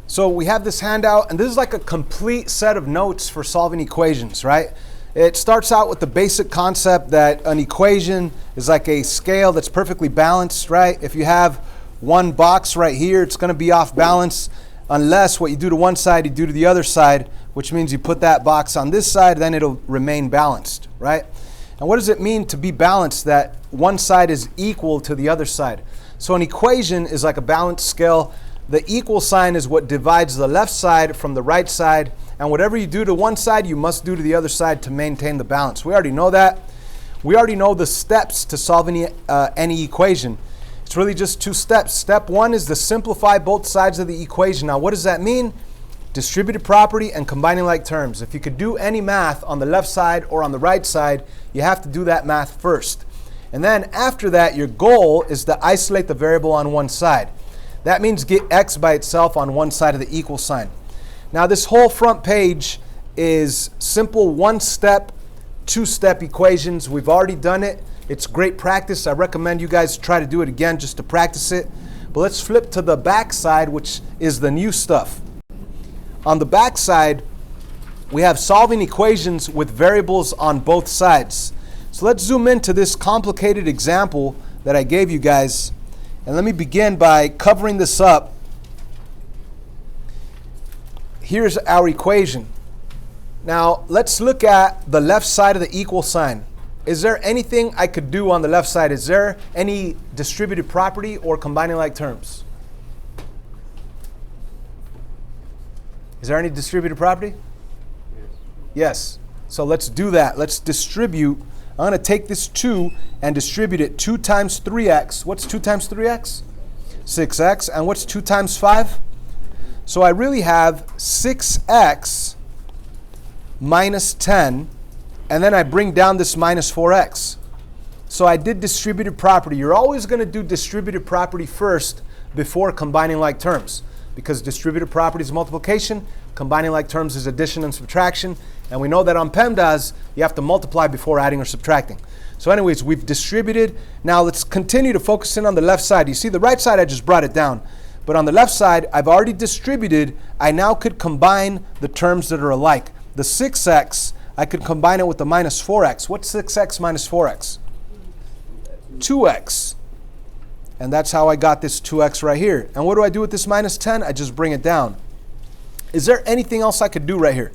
So we have this handout, and this is like a complete set of notes for solving equations, right? It starts out with the basic concept that an equation is like a scale that's perfectly balanced, right? If you have one box right here, it's going to be off balance unless what you do to one side, you do to the other side, which means you put that box on this side, then it'll remain balanced, right? And what does it mean to be balanced, that one side is equal to the other side? So an equation is like a balanced scale. The equal sign is what divides the left side from the right side, and whatever you do to one side, you must do to the other side to maintain the balance. We already know that. We already know the steps to solving any equation. It's really just 2 steps. Step 1 is to simplify both sides of the equation. Now, what does that mean? Distributive property and combining like terms. If you could do any math on the left side or on the right side, you have to do that math first. And then after that, your goal is to isolate the variable on one side. That means get x by itself on one side of the equal sign. Now this whole front page is simple 1-step, 2-step equations. We've already done it. It's great practice. I recommend you guys try to do it again just to practice it. But let's flip to the back side, which is the new stuff. On the back side, we have solving equations with variables on both sides. So let's zoom into this complicated example that I gave you guys. And let me begin by covering this up. Here's our equation. Now, let's look at the left side of the equal sign. Is there anything I could do on the left side? Is there any distributive property or combining like terms? Is there any distributive property? Yes. So let's do that. Let's distribute. I'm going to take this 2 and distribute it. 2 times 3x. What's 2 times 3x? 6x. And what's 2 times 5? So I really have 6x minus 10. And then I bring down this minus 4x. So I did distributive property. You're always going to do distributive property first before combining like terms, because distributive property is multiplication, combining like terms is addition and subtraction, and we know that on PEMDAS, you have to multiply before adding or subtracting. So anyways, we've distributed. Now let's continue to focus in on the left side. You see the right side, I just brought it down. But on the left side, I've already distributed. I now could combine the terms that are alike. The 6x, I could combine it with the minus 4x. What's 6x minus 4x? 2x. And that's how I got this 2x right here. And what do I do with this minus 10? I just bring it down. Is there anything else I could do right here?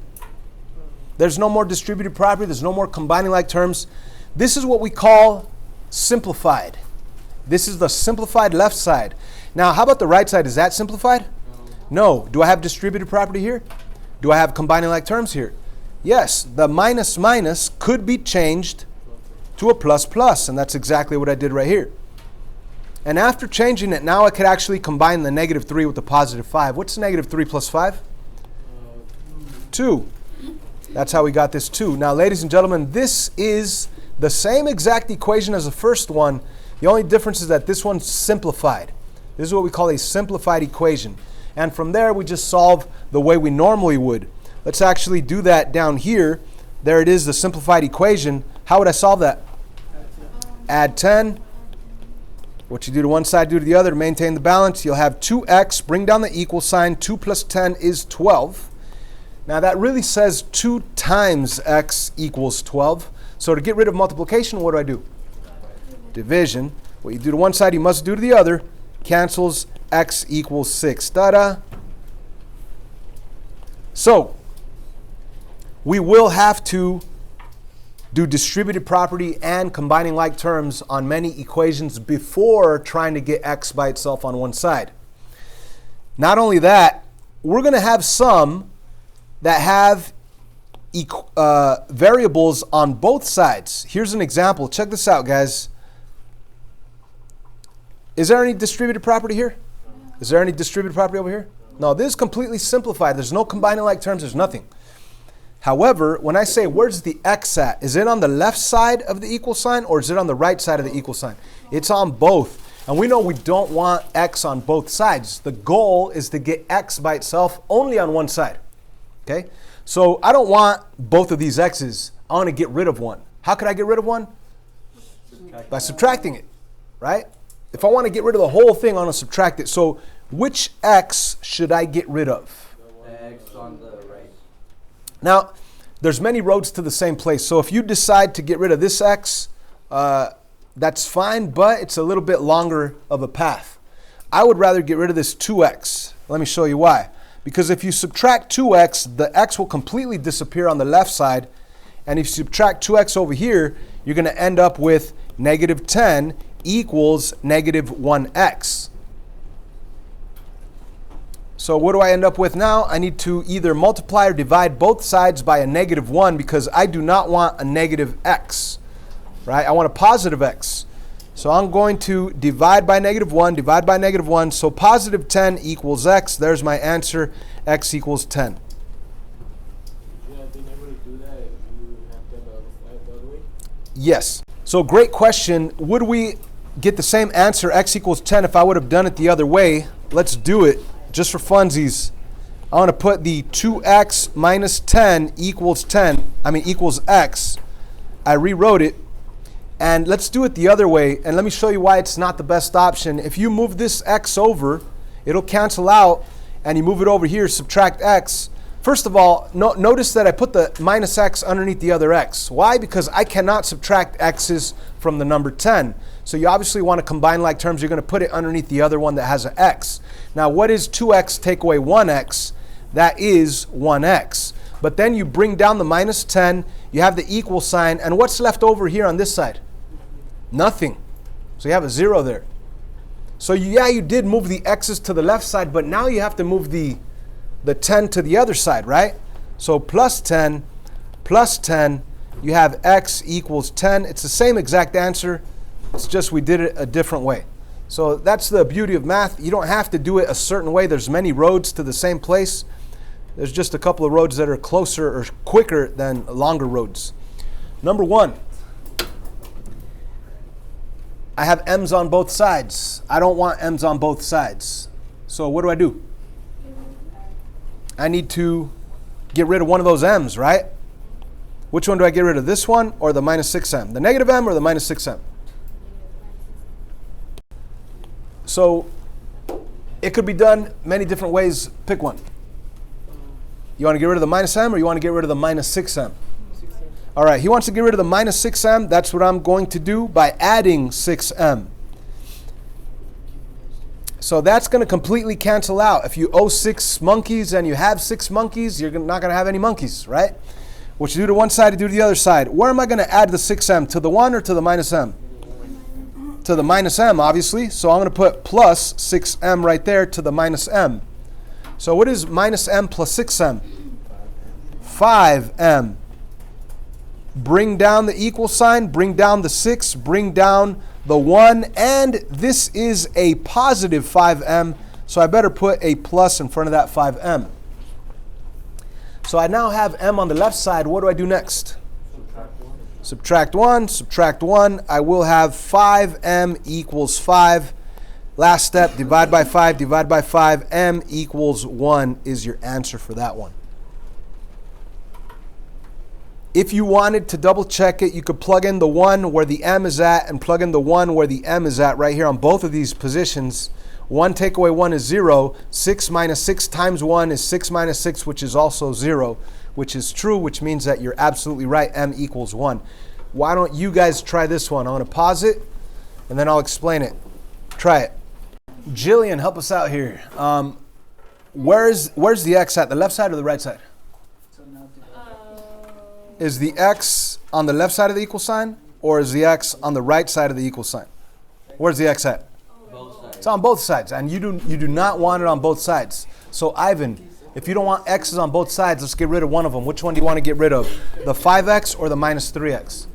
There's no more distributive property. There's no more combining like terms. This is what we call simplified. This is the simplified left side. Now, how about the right side? Is that simplified? No. Do I have distributive property here? Do I have combining like terms here? Yes. The minus minus could be changed to a plus plus, and that's exactly what I did right here. And after changing it, now I could actually combine the negative 3 with the positive 5. What's negative 3 plus 5? 2. That's how we got this 2. Now, ladies and gentlemen, this is the same exact equation as the first one. The only difference is that this one's simplified. This is what we call a simplified equation. And from there, we just solve the way we normally would. Let's actually do that down here. There it is, the simplified equation. How would I solve that? Add 10. What you do to one side, do to the other to maintain the balance. You'll have 2x, bring down the equal sign. 2 plus 10 is 12. Now that really says 2 times x equals 12. So to get rid of multiplication, what do? Division. What you do to one side, you must do to the other. Cancels, x equals 6. Ta-da! So we will have to do distributive property and combining like terms on many equations before trying to get x by itself on one side. Not only that, we're going to have some that have variables on both sides. Here's an example. Check this out, guys. Is there any distributive property here? Is there any distributive property over here? No, this is completely simplified. There's no combining like terms. There's nothing. However, when I say where's the x at, is it on the left side of the equal sign or is it on the right side of the equal sign? It's on both. And we know we don't want x on both sides. The goal is to get x by itself only on one side. Okay? So I don't want both of these x's. I want to get rid of one. How could I get rid of one? By subtracting it, right? If I want to get rid of the whole thing, I want to subtract it. So which x should I get rid of? The x on the right. Now, there's many roads to the same place. So if you decide to get rid of this x, that's fine, but it's a little bit longer of a path. I would rather get rid of this 2x. Let me show you why. Because if you subtract 2x, the x will completely disappear on the left side. And if you subtract 2x over here, you're going to end up with negative 10 equals negative 1x. So what do I end up with now? I need to either multiply or divide both sides by a negative 1 because I do not want a negative x, right? I want a positive x. So I'm going to divide by negative 1, divide by negative 1. So positive 10 equals x. There's my answer. X equals 10. Yes. So great question. Would we get the same answer, x equals 10, if I would have done it the other way? Let's do it just for funsies. I want to put the 2x minus 10 equals equals x. I rewrote it. And let's do it the other way. And let me show you why it's not the best option. If you move this x over, it'll cancel out. And you move it over here, subtract x. First of all, notice that I put the minus x underneath the other x. Why? Because I cannot subtract x's from the number 10. So you obviously want to combine like terms. You're going to put it underneath the other one that has an x. Now, what is 2x take away 1x? That is 1x. But then you bring down the minus 10. You have the equal sign. And what's left over here on this side? Nothing. So you have a 0 there. So you did move the x's to the left side, but now you have to move the 10 to the other side, right? So plus 10, you have x equals 10. It's the same exact answer. It's just we did it a different way. So that's the beauty of math. You don't have to do it a certain way. There's many roads to the same place. There's just a couple of roads that are closer or quicker than longer roads. Number 1. I have m's on both sides. I don't want m's on both sides. So what do? I need to get rid of one of those m's, right? Which one do I get rid of? This one or the minus 6m? The negative m or the minus 6m? So it could be done many different ways. Pick one. You want to get rid of the minus m or you want to get rid of the minus 6m? All right, he wants to get rid of the minus 6m. That's what I'm going to do by adding 6m. So that's going to completely cancel out. If you owe 6 monkeys and you have 6 monkeys, you're not going to have any monkeys, right? What you do to one side, you do to the other side. Where am I going to add the 6m? To the 1 or to the minus m? To the minus m, obviously. So I'm going to put plus 6m right there to the minus m. So what is minus m plus 6m? 5m. Bring down the equal sign, bring down the 6, bring down the 1, and this is a positive 5m, so I better put a plus in front of that 5m. So I now have m on the left side. What do I do next? Subtract 1, subtract 1. I will have 5m equals 5. Last step, divide by 5, divide by 5. M equals 1 is your answer for that one. If you wanted to double check it, you could plug in the 1 where the m is at and plug in the 1 where the m is at right here on both of these positions. 1 take away 1 is 0. 6 minus 6 times 1 is 6 minus 6, which is also 0, which is true, which means that you're absolutely right. M equals 1. Why don't you guys try this one? I'm going to pause it, and then I'll explain it. Try it. Jillian, help us out here. Where's the x at? The left side or the right side? Is the x on the left side of the equal sign, or is the x on the right side of the equal sign? Where's the x at? Both sides. It's on both sides, and you do not want it on both sides. So Ivan, if you don't want x's on both sides, let's get rid of one of them. Which one do you want to get rid of? The 5x or the minus 3x?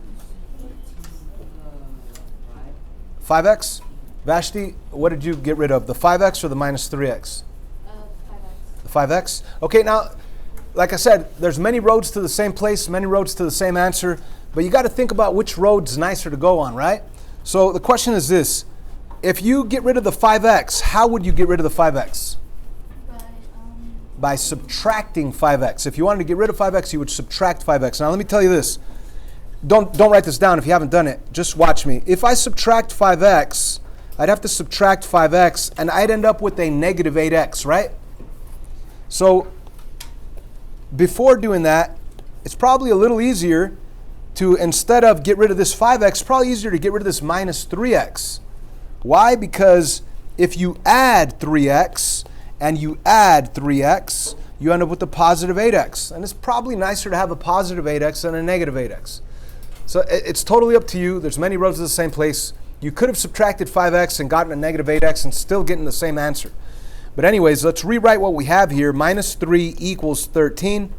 5x? Vashti, what did you get rid of? The 5x or the minus 3x? 5x. The 5x? Okay, now, like I said, there's many roads to the same place, many roads to the same answer, but you got to think about which road's nicer to go on, right? So the question is this. If you get rid of the 5x, how would you get rid of the 5x? By subtracting 5x. If you wanted to get rid of 5x, you would subtract 5x. Now let me tell you this. Don't write this down if you haven't done it. Just watch me. If I subtract 5x, I'd have to subtract 5x, and I'd end up with a negative 8x, right? So before doing that, it's probably a little easier to, instead of get rid of this 5x, it's probably easier to get rid of this minus 3x. Why? Because if you add 3x and you add 3x, you end up with a positive 8x. And it's probably nicer to have a positive 8x than a negative 8x. So it's totally up to you. There's many roads to the same place. You could have subtracted 5x and gotten a negative 8x and still getting the same answer. But anyways, let's rewrite what we have here. Minus 3 equals 13.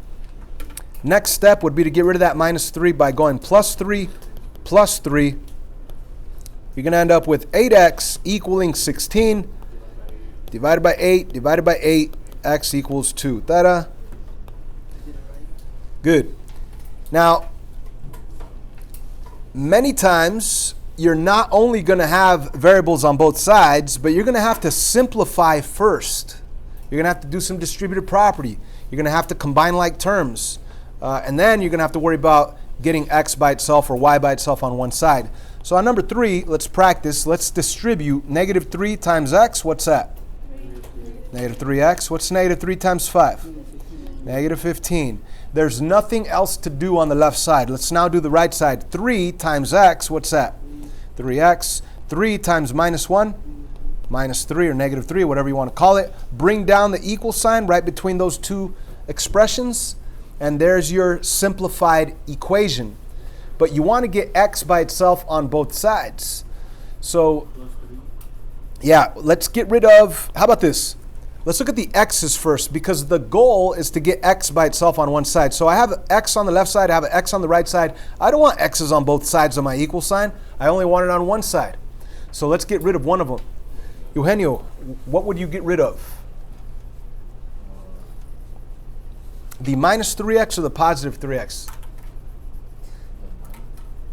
Next step would be to get rid of that minus 3 by going plus 3 plus 3. You're going to end up with 8x equaling 16 divided by 8, x equals 2. Ta-da. Good. Now, many times you're not only going to have variables on both sides, but you're going to have to simplify first. You're going to have to do some distributive property. You're going to have to combine like terms. And then you're going to have to worry about getting x by itself or y by itself on one side. So on number 3, let's practice. Let's distribute negative 3 times x. What's that? Negative 3x. What's negative 3 times 5? Negative 15. There's nothing else to do on the left side. Let's now do the right side. 3 times x. What's that? 3x. 3 times minus 1. Minus 3 or negative 3, whatever you want to call it. Bring down the equal sign right between those two expressions. And there's your simplified equation. But you want to get x by itself on both sides. So, yeah, let's get rid of, how about this? Let's look at the x's first, because the goal is to get x by itself on one side. So I have x on the left side, I have an x on the right side. I don't want x's on both sides of my equal sign. I only want it on one side. So let's get rid of one of them. Eugenio, what would you get rid of? The minus 3x or the positive 3x?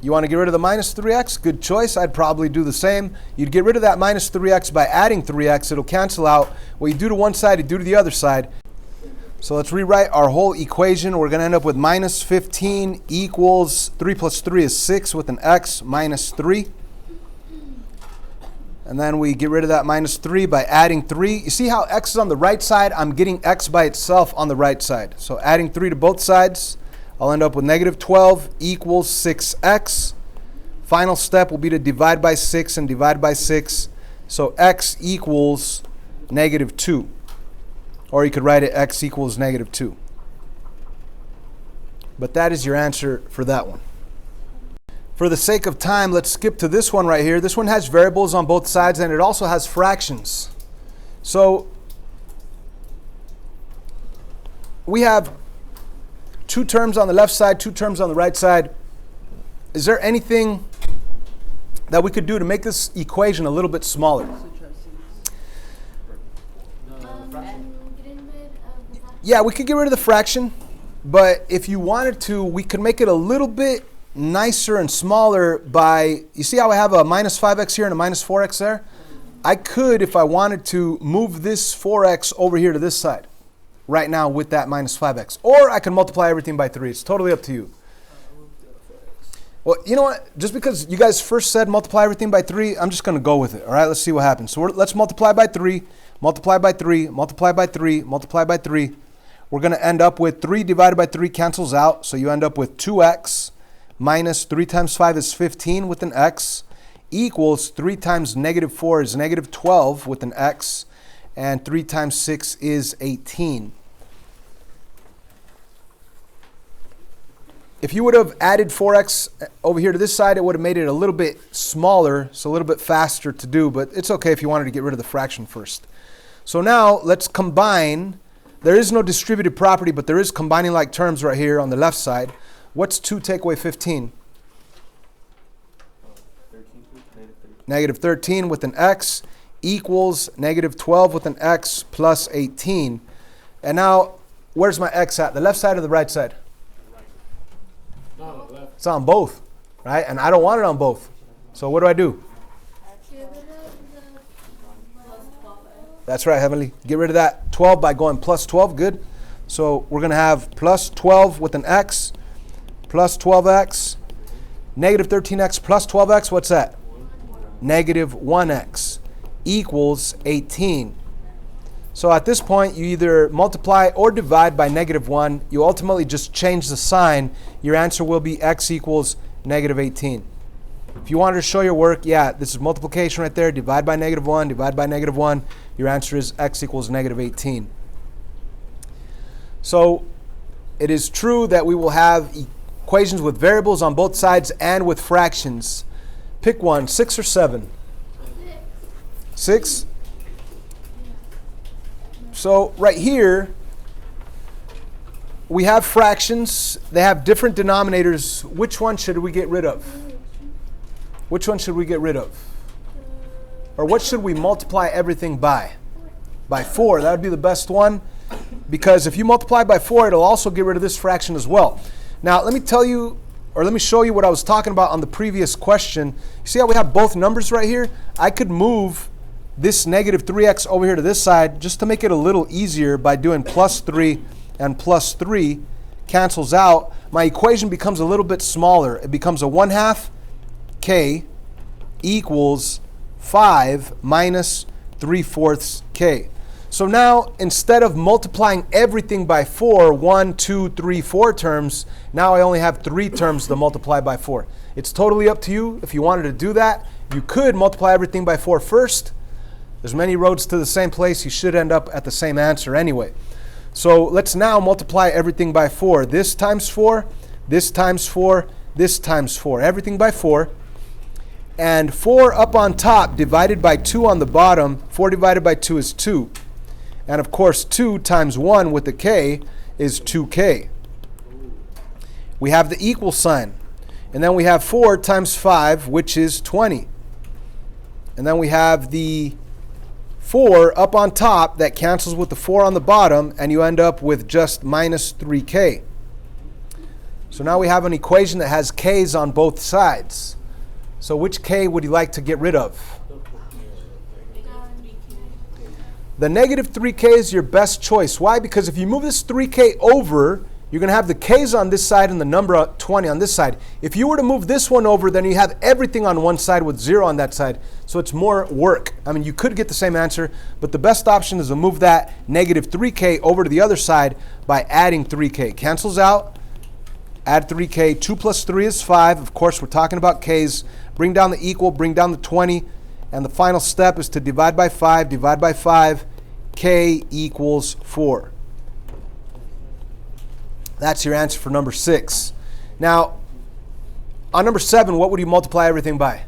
You want to get rid of the minus 3x? Good choice. I'd probably do the same. You'd get rid of that minus 3x by adding 3x. It'll cancel out. What you do to one side, you do to the other side. So let's rewrite our whole equation. We're going to end up with minus 15 equals 3 plus 3 is 6 with an x minus 3. And then we get rid of that minus 3 by adding 3. You see how x is on the right side? I'm getting x by itself on the right side. So adding 3 to both sides, I'll end up with negative 12 equals 6x. Final step will be to divide by 6 and divide by 6. So x equals negative 2. Or you could write it x equals negative 2. But that is your answer for that one. For the sake of time, let's skip to this one right here. This one has variables on both sides, and it also has fractions. So we have 2 terms on the left side, 2 terms on the right side. Is there anything that we could do to make this equation a little bit smaller? Yeah, we could get rid of the fraction, but if you wanted to, we could make it a little bit nicer and smaller by, you see how I have a minus 5x here and a minus 4x there? I could, if I wanted to, move this 4x over here to this side right now with that minus 5x. Or I can multiply everything by 3. It's totally up to you. Well, you know what? Just because you guys first said multiply everything by 3, I'm just going to go with it. All right, let's see what happens. So let's multiply by 3, multiply by 3, multiply by 3, multiply by 3. We're going to end up with 3 divided by 3 cancels out. So you end up with 2x minus 3 times 5 is 15 with an x equals 3 times negative 4 is negative 12 with an x. And 3 times 6 is 18. If you would have added 4x over here to this side, it would have made it a little bit smaller, so a little bit faster to do, but it's okay if you wanted to get rid of the fraction first. So now let's combine. There is no distributive property, but there is combining like terms right here on the left side. What's 2 take away 15? Negative 13 with an x equals negative 12 with an x plus 18. And now, where's my x at? The left side or the right side? No, left. It's on both, right? And I don't want it on both. So what do? That's right, Heavenly. Get rid of that 12 by going plus 12. Good. So we're going to have plus 12 with an x, plus 12x, negative 13x plus 12x. What's that? Negative 1x. equals 18. So at this point, you either multiply or divide by -1. You ultimately just change the sign. Your answer will be x equals -18. If you wanted to show your work, yeah, this is multiplication right there. Divide by -1, divide by -1. Your answer is x equals -18. So it is true that we will have equations with variables on both sides and with fractions. Pick one, 6 or 7? 6? So right here, we have fractions. They have different denominators. Which one should we get rid of? Which one should we get rid of? Or what should we multiply everything by? By 4. That would be the best one, because if you multiply by 4, it'll also get rid of this fraction as well. Now, let me tell you, or let me show you what I was talking about on the previous question. You see how we have both numbers right here? I could move this -3x over here to this side just to make it a little easier by doing +3 and +3 cancels out. My equation becomes a little bit smaller. It becomes a 1/2 k equals 5 minus 3/4 k. So now, instead of multiplying everything by 4, 1, 2, 3, 4 terms, now I only have 3 terms to multiply by 4. It's totally up to you if you wanted to do that. You could multiply everything by 4 first. There's many roads to the same place. You should end up at the same answer anyway. So let's now multiply everything by 4. This times 4, this times 4, this times 4. Everything by 4. And 4 up on top divided by 2 on the bottom. 4 divided by 2 is 2. And of course, 2 times 1 with the k is 2k. We have the equal sign. And then we have 4 times 5, which is 20. And then we have the 4 up on top that cancels with the 4 on the bottom, and you end up with just minus 3k. So now we have an equation that has k's on both sides. So which k would you like to get rid of? The -3k is your best choice. Why? Because if you move this 3k over, you're going to have the k's on this side and the number 20 on this side. If you were to move this one over, then you have everything on one side with 0 on that side. So it's more work. I mean, you could get the same answer, but the best option is to move that -3k over to the other side by adding 3k. Cancels out, add 3k. 2 plus 3 is 5. Of course, we're talking about k's. Bring down the equal, bring down the 20. And the final step is to divide by 5, divide by 5, k equals 4. That's your answer for number 6. Now, on number 7, what would you multiply everything by?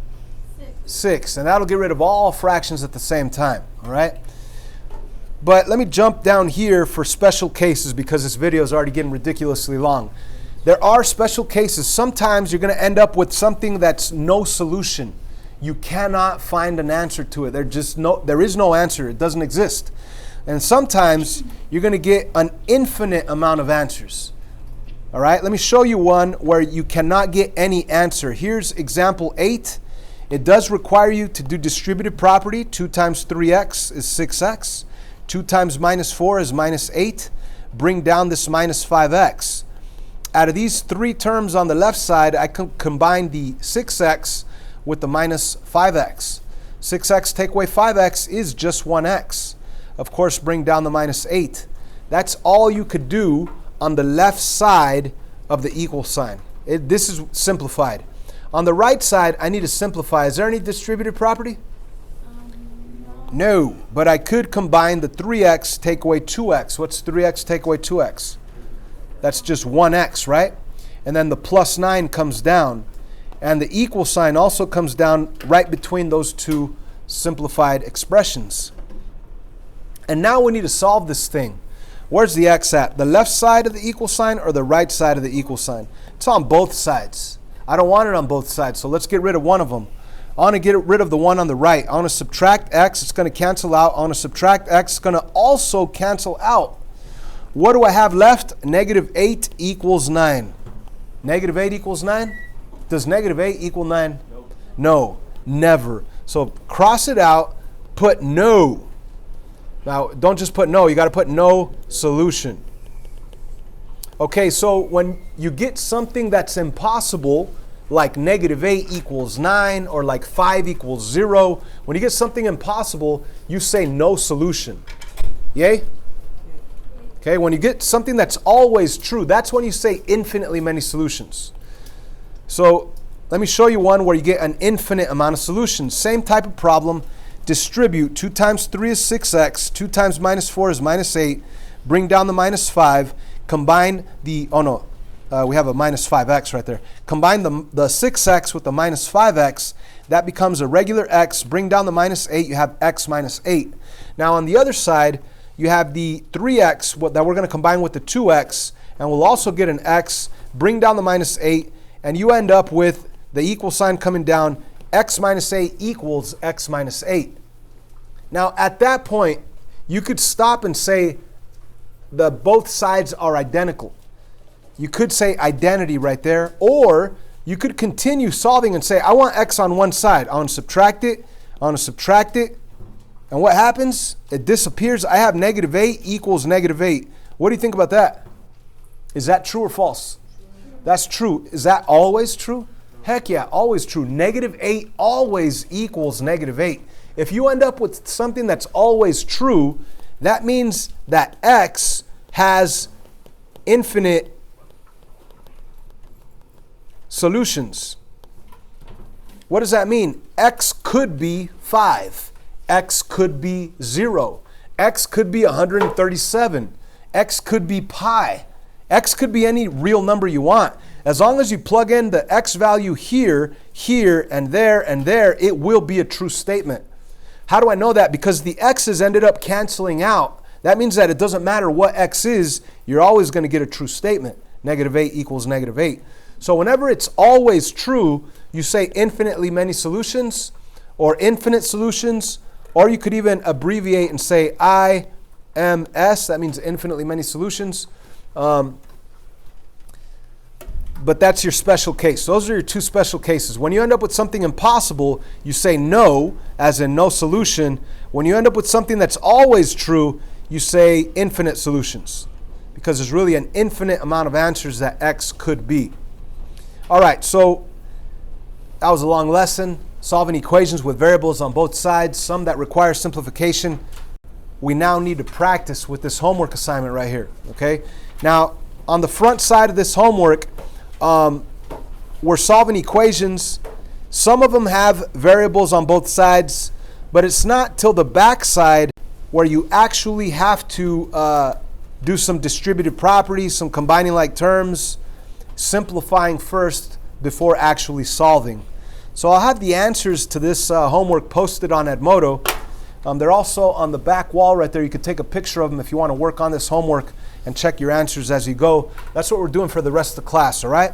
6. And that'll get rid of all fractions at the same time, all right? But let me jump down here for special cases because this video is already getting ridiculously long. There are special cases. Sometimes you're going to end up with something that's no solution. You cannot find an answer to it. There is no answer. It doesn't exist. And sometimes you're going to get an infinite amount of answers. All right, let me show you one where you cannot get any answer. Here's example 8. It does require you to do distributive property. 2 times 3x is 6x. 2 times minus 4 is minus 8. Bring down this minus 5x. Out of these 3 terms on the left side, I can combine the 6x with the minus 5x. 6x take away 5x is just 1x. Of course, bring down the minus 8. That's all you could do on the left side of the equal sign. This is simplified. On the right side, I need to simplify. Is there any distributive property? No, but I could combine the 3x take away 2x. What's 3x take away 2x? That's just 1x, right? And then the plus 9 comes down. And the equal sign also comes down right between those two simplified expressions. And now we need to solve this thing. Where's the x at? The left side of the equal sign or the right side of the equal sign? It's on both sides. I don't want it on both sides, so let's get rid of one of them. I want to get rid of the one on the right. I want to subtract x. It's going to cancel out. I want to subtract x. It's going to also cancel out. What do I have left? -8 equals 9. -8 equals 9? Does -8 equal 9? No, never. So cross it out, put no. Now, don't just put no. You got to put no solution. Okay, so when you get something that's impossible, like -8 equals 9 or like 5 equals 0. When you get something impossible, you say no solution. Yay? Okay, when you get something that's always true, that's when you say infinitely many solutions. So let me show you one where you get an infinite amount of solutions. Same type of problem. Distribute 2 times 3 is 6x, 2 times -4 is -8. Bring down the -5. Combine the, we have a -5x right there. Combine the 6x with the -5x. That becomes a regular x. Bring down the -8, you have x minus 8. Now on the other side, you have the 3x that we're going to combine with the 2x, and we'll also get an x. Bring down the -8, and you end up with the equal sign coming down. X minus 8 equals x minus 8. Now at that point, you could stop and say that both sides are identical. You could say identity right there, or you could continue solving and say, I want x on one side. I want to subtract it. I want to subtract it. And what happens? It disappears. I have -8 equals -8. What do you think about that? Is that true or false? That's true. Is that always true? Heck yeah, always true. -8 always equals -8. If you end up with something that's always true, that means that x has infinite solutions. What does that mean? X could be 5. X could be 0. X could be 137. X could be pi. X could be any real number you want. As long as you plug in the x value here, here, and there, it will be a true statement. How do I know that? Because the x's ended up canceling out. That means that it doesn't matter what x is, you're always going to get a true statement. -8 equals -8. So whenever it's always true, you say infinitely many solutions or infinite solutions, or you could even abbreviate and say IMS. That means infinitely many solutions. But that's your special case. Those are your two special cases. When you end up with something impossible, you say no, as in no solution. When you end up with something that's always true, you say infinite solutions, because there's really an infinite amount of answers that x could be. All right, so that was a long lesson, solving equations with variables on both sides, some that require simplification. We now need to practice with this homework assignment right here, okay? Now, on the front side of this homework, we're solving equations. Some of them have variables on both sides, but it's not till the back side where you actually have to do some distributive properties, some combining like terms, simplifying first before actually solving. So I'll have the answers to this homework posted on Edmodo. They're also on the back wall right there. You can take a picture of them if you want to work on this homework and check your answers as you go. That's what we're doing for the rest of the class, all right?